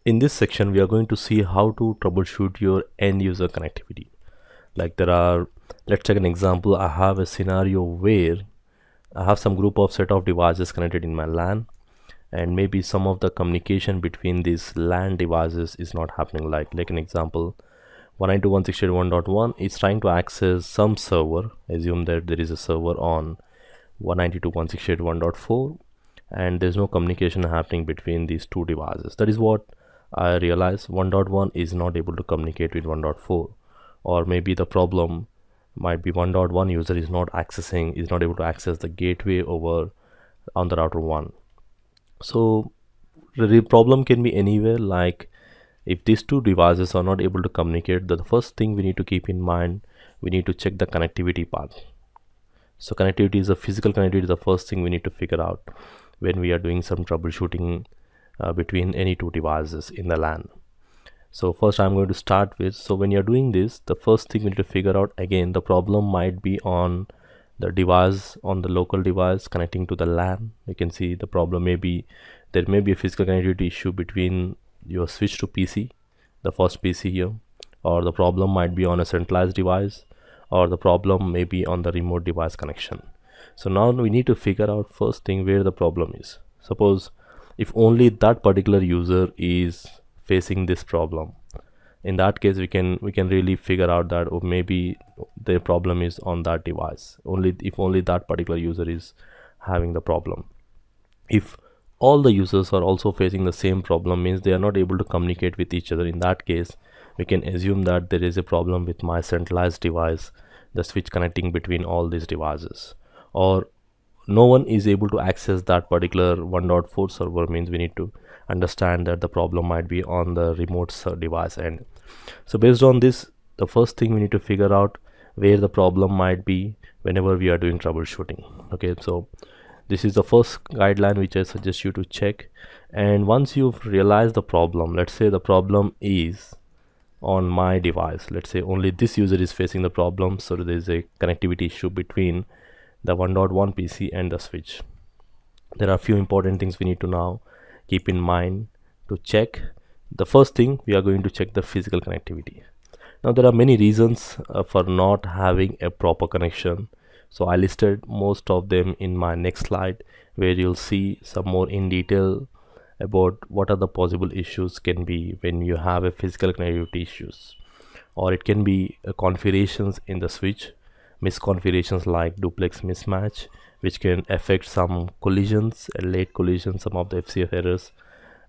In this section, we are going to see how to troubleshoot your end user connectivity. Like let's take an example. I have a scenario where I have some group of set of devices connected in my LAN, and maybe some of the communication between these LAN devices is not happening. Like an example, 192.168.1.1 is trying to access some server. Assume that there is a server on 192.168.1.4, and there's no communication happening between these two devices. That is what I realized. 1.1 is not able to communicate with 1.4, or maybe the problem might be 1.1 user is not able to access the gateway over on the router 1. So the problem can be anywhere. Like if these two devices are not able to communicate, the first thing we need to keep in mind, we need to check the connectivity part. So connectivity is a physical connectivity, the first thing we need to figure out when we are doing some troubleshooting between any two devices in the LAN. So first I'm going to start with, so when you're doing this, the first thing we need to figure out, again, the problem might be on the device, on the local device connecting to the LAN. You can see the problem there may be a physical connectivity issue between your switch to PC, the first PC here, or the problem might be on a centralized device, or the problem may be on the remote device connection. So now we need to figure out first thing where the problem is. Suppose if only that particular user is facing this problem, in that case we can really figure out that, or maybe the problem is on that device, if only that particular user is having the problem. If all the users are also facing the same problem, means they are not able to communicate with each other. In that case, we can assume that there is a problem with my centralized device, the switch connecting between all these devices, or no one is able to access that particular 1.4 server, means we need to understand that the problem might be on the remote device end. So based on this, the first thing we need to figure out where the problem might be whenever we are doing troubleshooting. Okay, so this is the first guideline which I suggest you to check. And once you've realized the problem, let's say the problem is on my device, let's say only this user is facing the problem, so there is a connectivity issue between the 1.1 PC and the switch. There are a few important things we need to now keep in mind to check. The first thing, we are going to check the physical connectivity. Now there are many reasons for not having a proper connection, so I listed most of them in my next slide, where you'll see some more in detail about what are the possible issues can be when you have a physical connectivity issues. Or it can be configurations in the switch, misconfigurations like duplex mismatch, which can affect some collisions, late collisions, some of the FCF errors,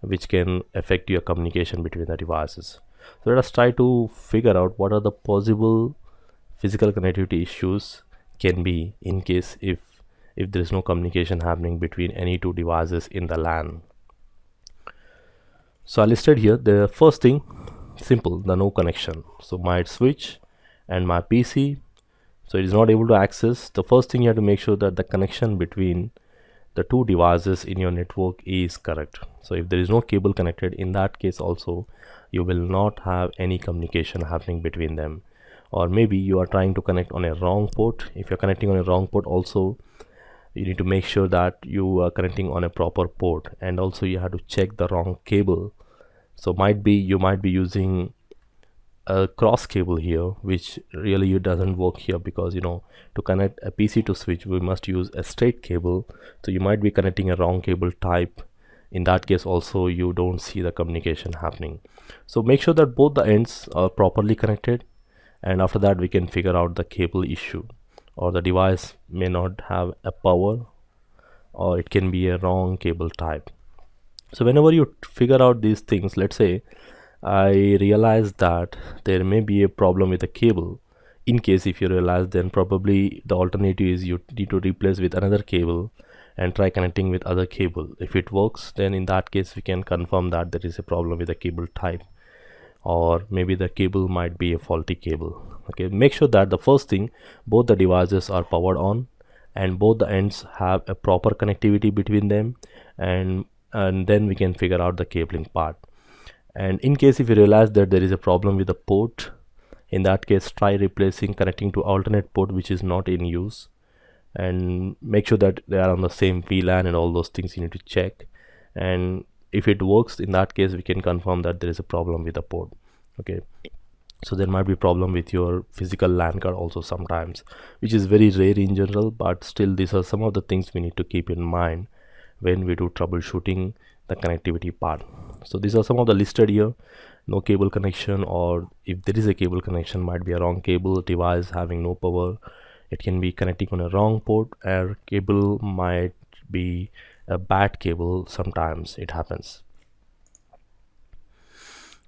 which can affect your communication between the devices. So let us try to figure out what are the possible physical connectivity issues can be in case if there is no communication happening between any two devices in the LAN. So I listed here the first thing, simple, the no connection. So my switch and my PC, so it is not able to access. The first thing you have to make sure that the connection between the two devices in your network is correct. So if there is no cable connected, in that case also you will not have any communication happening between them. Or maybe you are trying to connect on a wrong port. If you're connecting on a wrong port, also you need to make sure that you are connecting on a proper port, and also you have to check the wrong cable. So you might be using a cross cable here, which really doesn't work here, because to connect a PC to switch we must use a straight cable. So you might be connecting a wrong cable type. In that case also you don't see the communication happening. So make sure that both the ends are properly connected, and after that we can figure out the cable issue, or the device may not have a power, or it can be a wrong cable type. So whenever you figure out these things, let's say I realize that there may be a problem with the cable. In case if you realize, then probably the alternative is you need to replace with another cable and try connecting with other cable. If it works, then in that case we can confirm that there is a problem with the cable type, or maybe the cable might be a faulty cable. Okay, make sure that the first thing, both the devices are powered on and both the ends have a proper connectivity between them, and then we can figure out the cabling part. And in case if you realize that there is a problem with the port, in that case try connecting to alternate port which is not in use, and make sure that they are on the same VLAN, and all those things you need to check. And if it works, in that case we can confirm that there is a problem with the port. Okay, so there might be problem with your physical LAN card also sometimes, which is very rare in general, but still these are some of the things we need to keep in mind when we do troubleshooting the connectivity part. So these are some of the listed here. No cable connection, or if there is a cable connection, might be a wrong cable, device having no power, it can be connecting on a wrong port, or cable might be a bad cable, sometimes it happens.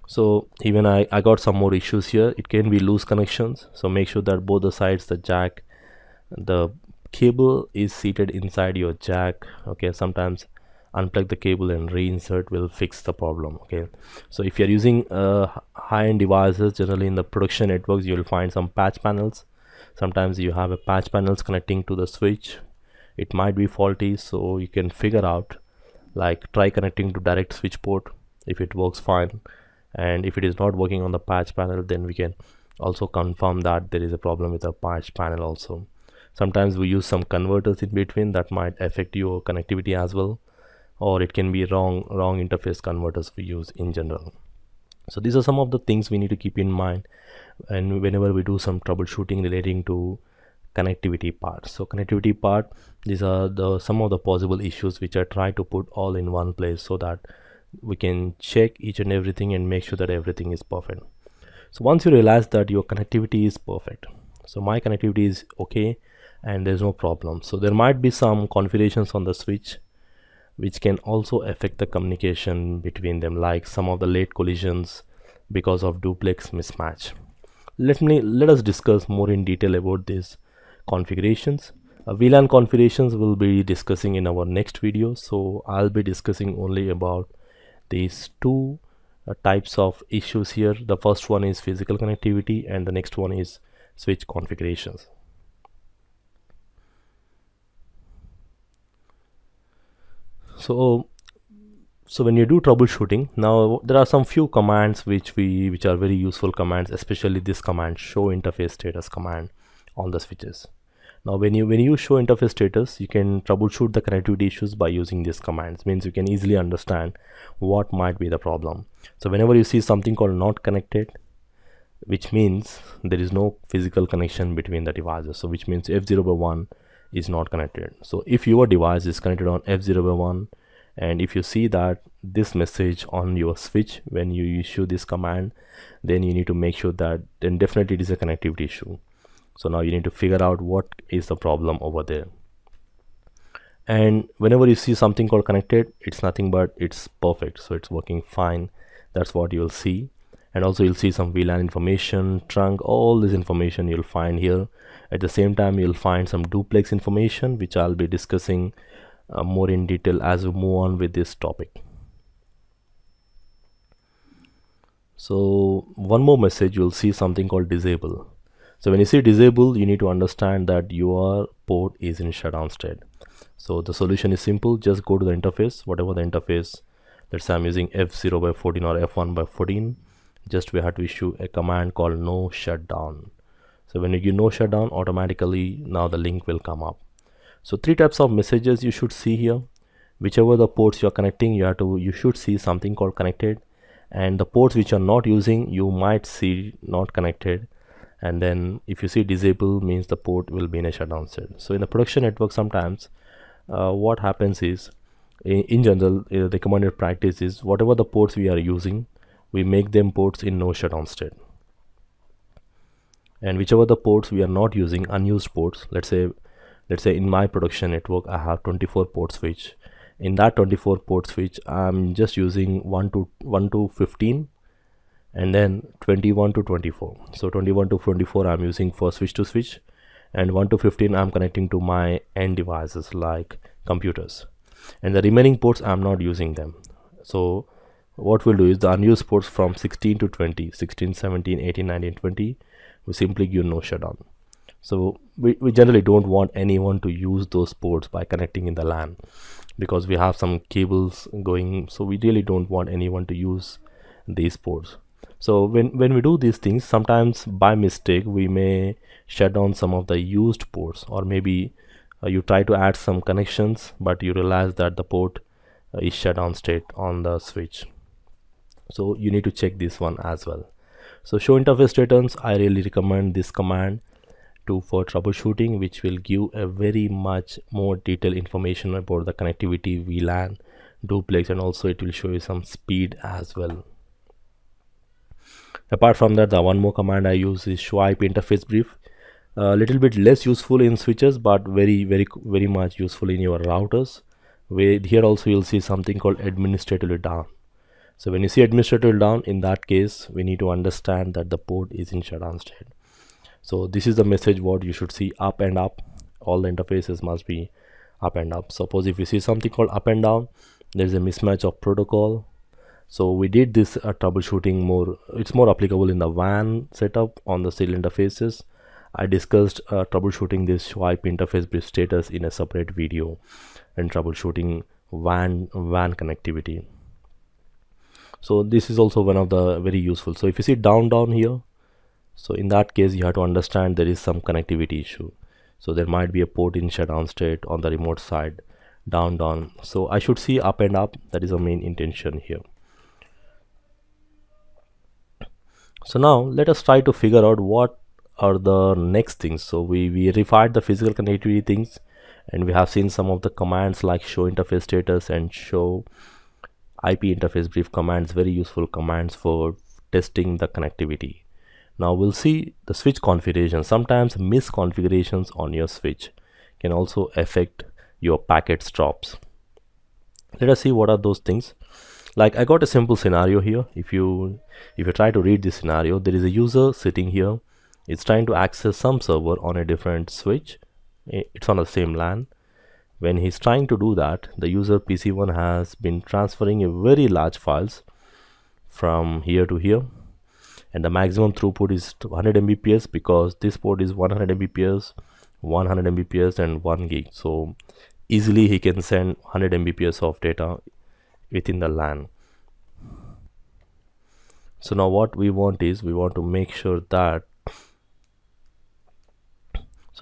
So even I got some more issues here. It can be loose connections, so make sure that both the sides, the jack, the cable is seated inside your jack. Okay, sometimes unplug the cable and reinsert will fix the problem. Okay, so if you're using high-end devices, generally in the production networks you will find some patch panels. Sometimes you have a patch panels connecting to the switch, it might be faulty, so you can figure out, like try connecting to direct switch port if it works fine, and if it is not working on the patch panel, then we can also confirm that there is a problem with the patch panel also. Sometimes we use some converters in between that might affect your connectivity as well, or it can be wrong interface converters we use in general. So these are some of the things we need to keep in mind, and whenever we do some troubleshooting relating to connectivity part. So connectivity part, these are the some of the possible issues which I try to put all in one place so that we can check each and everything and make sure that everything is perfect. So once you realize that your connectivity is perfect, so my connectivity is okay and there's no problem, so there might be some configurations on the switch which can also affect the communication between them, like some of the late collisions because of duplex mismatch. Let us discuss more in detail about these configurations. VLAN configurations will be discussing in our next video, so I'll be discussing only about these two types of issues here. The first one is physical connectivity and the next one is switch configurations. So when you do troubleshooting, now there are some few commands which are very useful commands, especially this command, show interface status command on the switches. Now when you show interface status, you can troubleshoot the connectivity issues by using these commands. Means you can easily understand what might be the problem. So whenever you see something called not connected, which means there is no physical connection between the devices, so which means F0/1 is not connected. So if your device is connected on F0/1, and if you see that this message on your switch when you issue this command, then you need to make sure that then definitely it is a connectivity issue. So now you need to figure out what is the problem over there. And whenever you see something called connected, it's nothing but it's perfect, so it's working fine. That's what you'll see. And also you'll see some VLAN information, trunk, all this information you'll find here. At the same time, you'll find some duplex information, which I'll be discussing more in detail as we move on with this topic. So one more message, you'll see something called disable. So when you see disable, you need to understand that your port is in shutdown state. So the solution is simple, just go to the interface, whatever the interface. Let's say I'm using F0/14 or F1/14. Just we have to issue a command called no shutdown. So when you give no shutdown, automatically now the link will come up. So three types of messages you should see here. Whichever the ports you're connecting, you should see something called connected, and the ports which are not using, you might see not connected. And then if you see disable, means the port will be in a shutdown state. So in the production network, sometimes what happens is, in general, the recommended practice is whatever the ports we are using, we make them ports in no shutdown state. And whichever the ports we are not using, unused ports, let's say in my production network I have 24 port switch. In that 24 port switch, I'm just using 1 to 15 and then 21 to 24. So 21 to 24 I'm using for switch to switch, and 1 to 15 I'm connecting to my end devices like computers, and the remaining ports I'm not using them. So what we'll do is the unused ports from 16 to 20, 16, 17, 18, 19, 20, we simply give no shutdown. So we generally don't want anyone to use those ports by connecting in the LAN, because we have some cables going, so we really don't want anyone to use these ports. So when we do these things, sometimes by mistake we may shut down some of the used ports, or maybe you try to add some connections but you realize that the port is shutdown state on the switch. So you need to check this one as well. So show interface returns, I really recommend this command for troubleshooting, which will give a very much more detailed information about the connectivity, VLAN, duplex, and also it will show you some speed as well. Apart from that, the one more command I use is show IP interface brief. A little bit less useful in switches, but very much useful in your routers. Where here also you'll see something called administratively down. So when you see administratively down, in that case we need to understand that the port is in shutdown state. So this is the message what you should see: up and up. All the interfaces must be up and up. Suppose if you see something called up and down, there is a mismatch of protocol. So we did this troubleshooting more. It's more applicable in the WAN setup on the serial interfaces. I discussed troubleshooting this show IP interface brief status in a separate video, and troubleshooting WAN connectivity. So this is also one of the very useful. So if you see down here, so in that case you have to understand there is some connectivity issue. So there might be a port in shutdown state on the remote side, down. So I should see up and up. That is the main intention here. So now let us try to figure out what are the next things. So we verified the physical connectivity things, and we have seen some of the commands like show interface status and show IP interface brief commands, very useful commands for testing the connectivity. Now we'll see the switch configuration. Sometimes misconfigurations on your switch can also affect your packets drops. Let us see what are those things. Like I got a simple scenario here. If you try to read this scenario, there is a user sitting here. It's trying to access some server on a different switch. It's on the same LAN. When he's trying to do that, the user PC1 has been transferring a very large files from here to here, and the maximum throughput is 100 Mbps because this port is 100 Mbps, 100 Mbps, and 1 gig. So easily he can send 100 Mbps of data within the LAN. So now what we want is we want to make sure that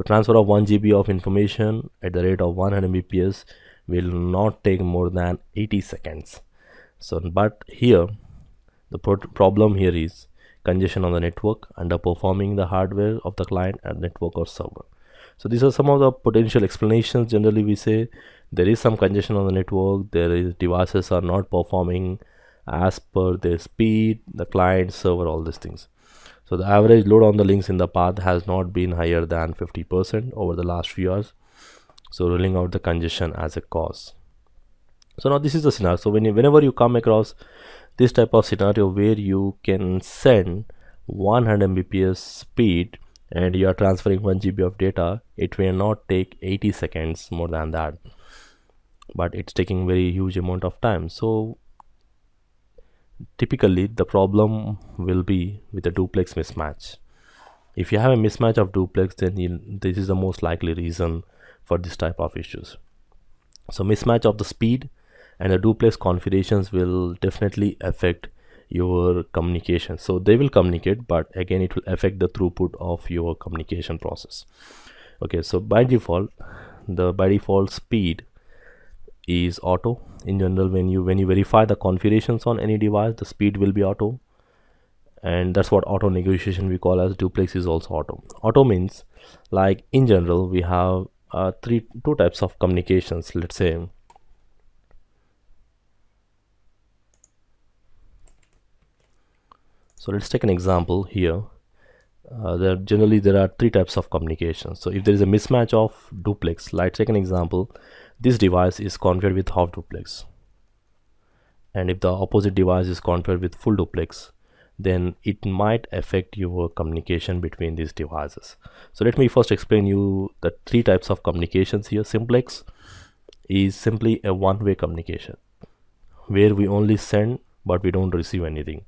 transfer of 1 GB of information at the rate of 100 Mbps will not take more than 80 seconds. So but here the problem here is congestion on the network, underperforming the hardware of the client and network or server. So these are some of the potential explanations. Generally we say there is some congestion on the network, there is devices are not performing as per their speed, the client, server, all these things. So the average load on the links in the path has not been higher than 50% over the last few years. So ruling out the congestion as a cause. So now this is the scenario. So whenever you come across this type of scenario where you can send 100 Mbps speed and you are transferring 1 GB of data, it will not take 80 seconds more than that, but it's taking very huge amount of time. So typically the problem will be with a duplex mismatch. If you have a mismatch of duplex, then this is the most likely reason for this type of issues. So mismatch of the speed and the duplex configurations will definitely affect your communication. So they will communicate, but again it will affect the throughput of your communication process. Okay, so by default speed is auto. In general, when you verify the configurations on any device, the speed will be auto, and that's what auto negotiation we call as. Duplex is also auto. Auto means, like in general we have two types of communications. Let's say so let's take an example here. There are three types of communications. So if there is a mismatch of duplex, let's take an example. This device is configured with half duplex, and if the opposite device is configured with full duplex, then it might affect your communication between these devices. So let me first explain you the three types of communications here. Simplex is simply a one-way communication where we only send but we don't receive anything.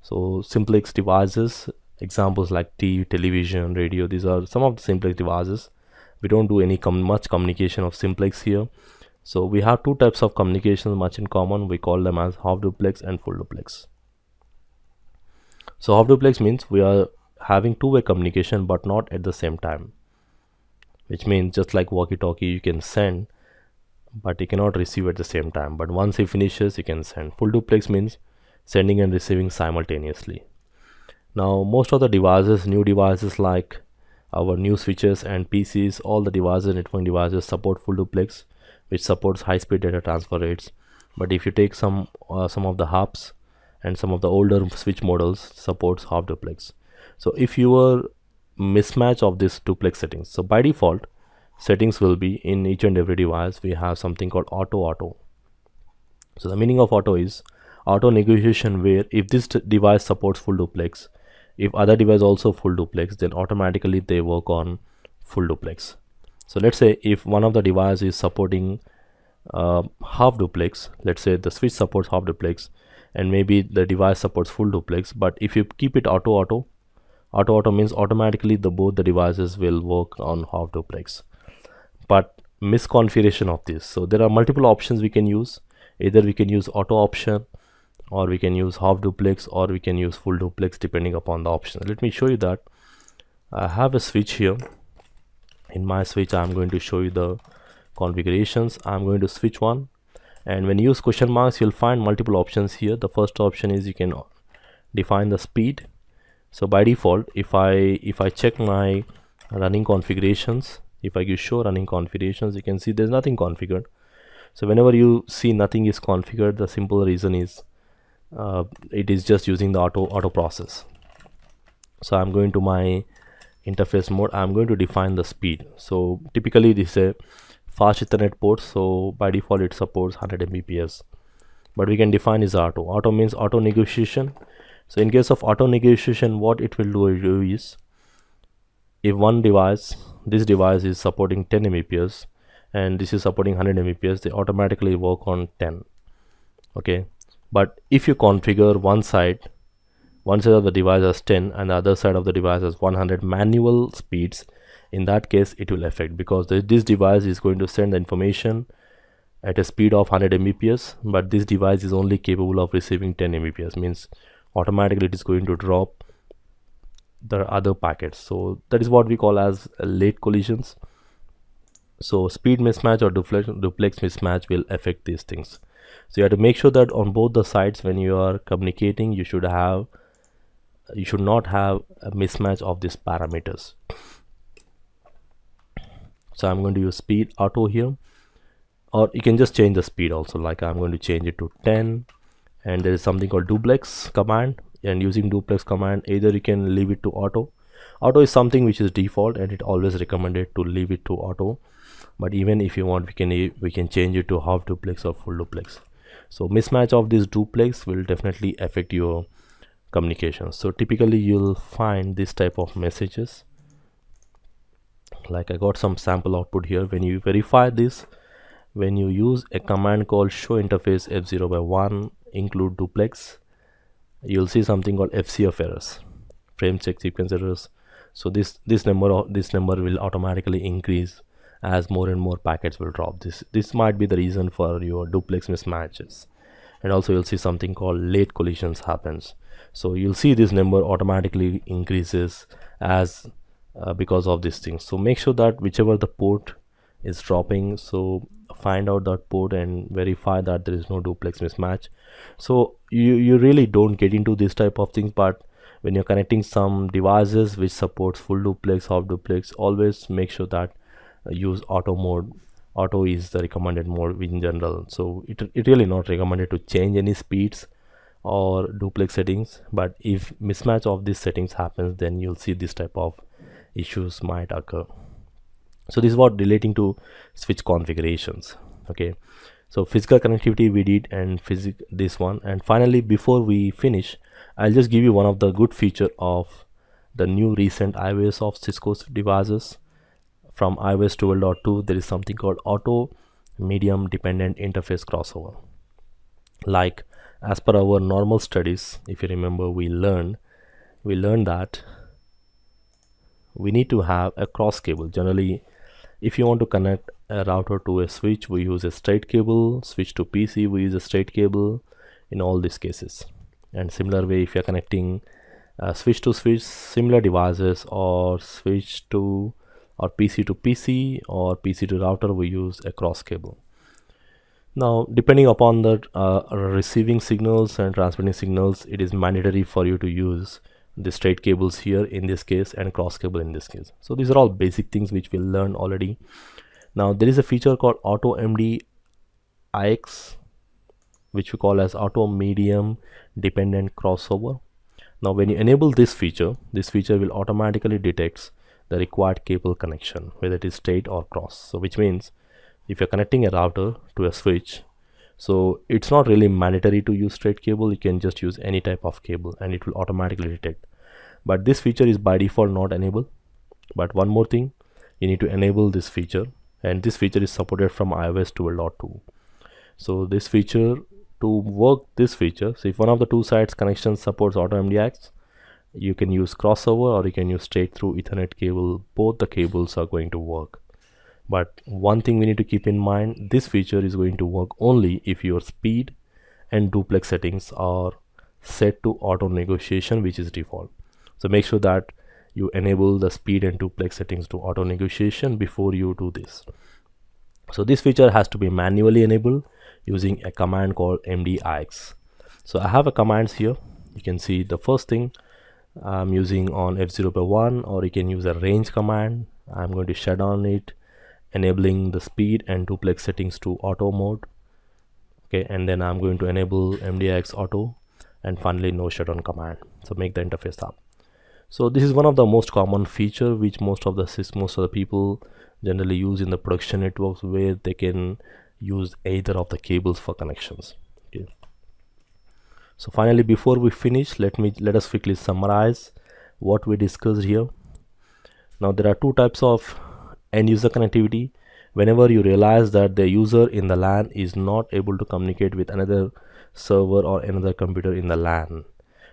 So simplex devices, examples like TV, television, radio, these are some of the simplex devices. We don't do any much communication of simplex here. So we have two types of communications much in common. We call them as half duplex and full duplex. So half duplex means we are having two-way communication but not at the same time, which means just like walkie-talkie, you can send but he cannot receive at the same time. But once he finishes, he can send. Full duplex means sending and receiving simultaneously. Now most of the devices, new devices like our new switches and PCs, all the devices, networking devices support full duplex, which supports high-speed data transfer rates. But if you take some of the hubs and some of the older switch models supports half duplex. So if you were mismatch of this duplex settings, so by default settings will be in each and every device we have something called auto. So the meaning of auto is auto negotiation, where if this device supports full duplex, if other device also full duplex, then automatically they work on full duplex. So let's say if one of the device is supporting half duplex, let's say the switch supports half duplex and maybe the device supports full duplex, but if you keep it auto means automatically both the devices will work on half duplex. But misconfiguration of this, so there are multiple options we can use. Either we can use auto option, or we can use half duplex, or we can use full duplex depending upon the option. Let me show you that. I have a switch here. In my switch I'm going to show you the configurations. I'm going to switch one, and when you use question marks you'll find multiple options here. The first option is you can define the speed. So by default, if I check my running configurations, if I give show running configurations, you can see there's nothing configured. So whenever you see nothing is configured, the simple reason is it is just using the auto process. So I'm going to my interface mode. I'm going to define the speed. So typically this is a fast Ethernet port, so by default it supports 100 Mbps, but we can define is auto means auto negotiation. So in case of auto negotiation, what it will do is, if one device, this device is supporting 10 Mbps and this is supporting 100 Mbps, they automatically work on 10. Okay, but if you configure one side of the device as 10 and the other side of the device as 100 manual speeds, in that case it will affect, because this device is going to send the information at a speed of 100 Mbps, but this device is only capable of receiving 10 Mbps, means automatically it is going to drop the other packets. So that is what we call as late collisions. So speed mismatch or duplex mismatch will affect these things. So you have to make sure that on both the sides when you are communicating, you should not have a mismatch of these parameters. So I'm going to use speed auto here, or you can just change the speed also, like I'm going to change it to 10, and there is something called duplex command, and using duplex command either you can leave it to auto is something which is default and it always recommended to leave it to auto, but even if you want we can change it to half duplex or full duplex. So mismatch of this duplex will definitely affect your communication. So typically you'll find this type of messages, like I got some sample output here. When you verify this, when you use a command called show interface f0/1 include duplex, you'll see something called FCF errors, frame check sequence errors. So this number will automatically increase as more and more packets will drop. This might be the reason for your duplex mismatches. And also you'll see something called late collisions happens. So you'll see this number automatically increases as because of these things. So make sure that whichever the port is dropping, so find out that port and verify that there is no duplex mismatch. So you really don't get into this type of things, but when you're connecting some devices which supports full duplex, half duplex, always make sure that use auto mode. Auto is the recommended mode in general. So it really not recommended to change any speeds or duplex settings, but if mismatch of these settings happens, then you'll see this type of issues might occur. So this is what relating to switch configurations. Okay, so physical connectivity we did, and this one. And finally, before we finish, I'll just give you one of the good feature of the new recent iOS of Cisco devices. From iOS 12.2, there is something called auto medium dependent interface crossover. Like as per our normal studies, if you remember, we learned that we need to have a cross cable. Generally, if you want to connect a router to a switch, we use a straight cable. Switch to PC, we use a straight cable in all these cases. And similar way, if you're connecting switch to switch, similar devices, or switch to or PC to PC or PC to router, we use a cross cable. Now, depending upon the receiving signals and transmitting signals, it is mandatory for you to use the straight cables here in this case and cross cable in this case. So these are all basic things which we learned already. Now there is a feature called Auto MD-IX, which we call as Auto Medium Dependent Crossover. Now when you enable this feature will automatically detect the required cable connection, whether it is straight or cross. So which means if you're connecting a router to a switch, so it's not really mandatory to use straight cable, you can just use any type of cable and it will automatically detect. But this feature is by default not enabled. But one more thing, you need to enable this feature, and this feature is supported from iOS 12.2. so this feature, to work this feature, so if one of the two sides connection supports Auto MDX, you can use crossover or you can use straight through Ethernet cable. Both the cables are going to work. But one thing we need to keep in mind, this feature is going to work only if your speed and duplex settings are set to auto negotiation, which is default. So make sure that you enable the speed and duplex settings to auto negotiation before you do this. So this feature has to be manually enabled using a command called MD-IX. So I have a commands here. You can see the first thing I'm using on F0/1, or you can use a range command. I'm going to shut down it, enabling the speed and duplex settings to auto mode. Okay, and then I'm going to enable MD-IX auto, and finally no shutdown command. So make the interface up. So this is one of the most common feature which most of the people generally use in the production networks, where they can use either of the cables for connections. Okay. So finally, before we finish, let us quickly summarize what we discussed here. Now there are two types of end user connectivity. Whenever you realize that the user in the LAN is not able to communicate with another server or another computer in the LAN.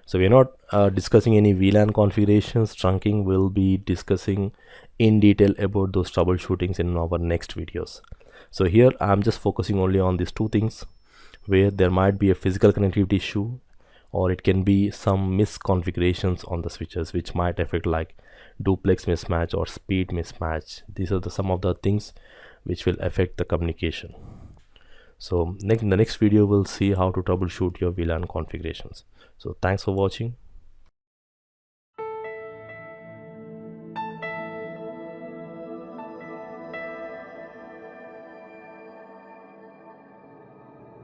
So we're not discussing any VLAN configurations, trunking. We'll be discussing in detail about those troubleshootings in our next videos. So here I'm just focusing only on these two things, where there might be a physical connectivity issue, or it can be some misconfigurations on the switches which might affect like duplex mismatch or speed mismatch. These are some of the things which will affect the communication. So in the next video we'll see how to troubleshoot your VLAN configurations. So thanks for watching.